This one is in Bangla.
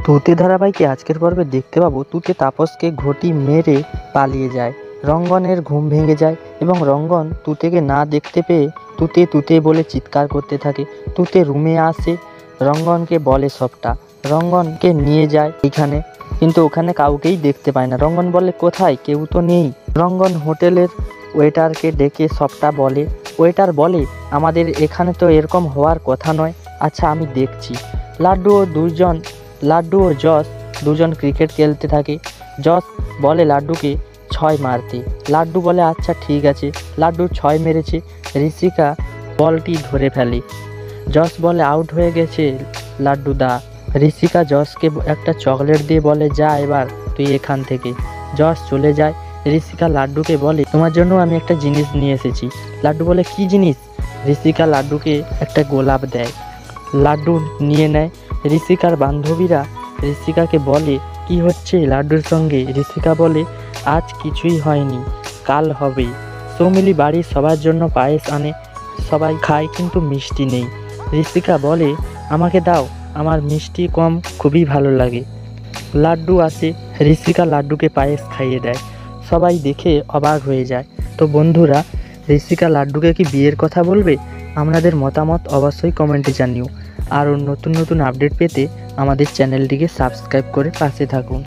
তুতে ধারাবাহিকে আজকের পর্বে দেখতে পাবো তুতে তাপসকে ঘটি মেরে পালিয়ে যায়। রঙ্গনের ঘুম ভেঙে যায় এবং রঙ্গন তুতেকে না দেখতে পেয়ে তুতে তুতে বলে চিৎকার করতে থাকে। তুতে রুমে আসে, রঙ্গনকে বলে সবটা। রঙ্গনকে নিয়ে যায় এখানে, কিন্তু ওখানে কাউকেই দেখতে পায় না। রঙ্গন বলে কোথায়, কেউ তো নেই। রঙ্গন হোটেলের ওয়েটারকে ডেকে সবটা বলে। ওয়েটার বলে আমাদের এখানে তো এরকম হওয়ার কথা নয়, আচ্ছা আমি দেখছি। লাড্ডু ও জস দুজন ক্রিকেট খেলতে থাকে। জস বলে লাড্ডুকে 6 মারতে। লাড্ডু বলে আচ্ছা ঠিক আছে। লাড্ডু 6 মেরেছে। ঋষিকা বলটি ধরে ফেলে। জস বলে আউট হয়ে গেছে লাড্ডু দা। ঋষিকা জসকে একটা চকলেট দিয়ে বলে যা এবার তুই এখান থেকে। জস চলে যায়। ঋষিকা লাড্ডুকে বলে তোমার জন্য আমি একটা জিনিস নিয়ে এসেছি। লাড্ডু বলে কি জিনিস? ঋষিকা লাড্ডুকে একটা গোলাপ দেয়। লাড্ডু নিয়ে নেয়। ঋষিকার বান্ধবীরা ঋষিকাকে বলে কি হচ্ছে লাড্ডুর সঙ্গে? ঋষিকা বলে আজ কিছুই হয়নি, কাল হবে। সৌমিলি বাড়ির সবার জন্য পায়েস আনে, সবাই খায় কিন্তু মিষ্টি নেই। ঋষিকা বলে আমাকে দাও, আমার মিষ্টি কম, খুবই ভালো লাগে। লাড্ডু আসে, ঋষিকা লাড্ডুকে পায়েস খাইয়ে দেয়। সবাই দেখে অবাক হয়ে যায়। তো বন্ধুরা, ঋষিকা লাড্ডুকে কি বিয়ের কথা বলবে? আপনাদের মতামত অবশ্যই কমেন্টে জানিও। আর নতুন নতুন আপডেট পেতে আমাদের চ্যানেলটিকে সাবস্ক্রাইব করে পাশে থাকুন।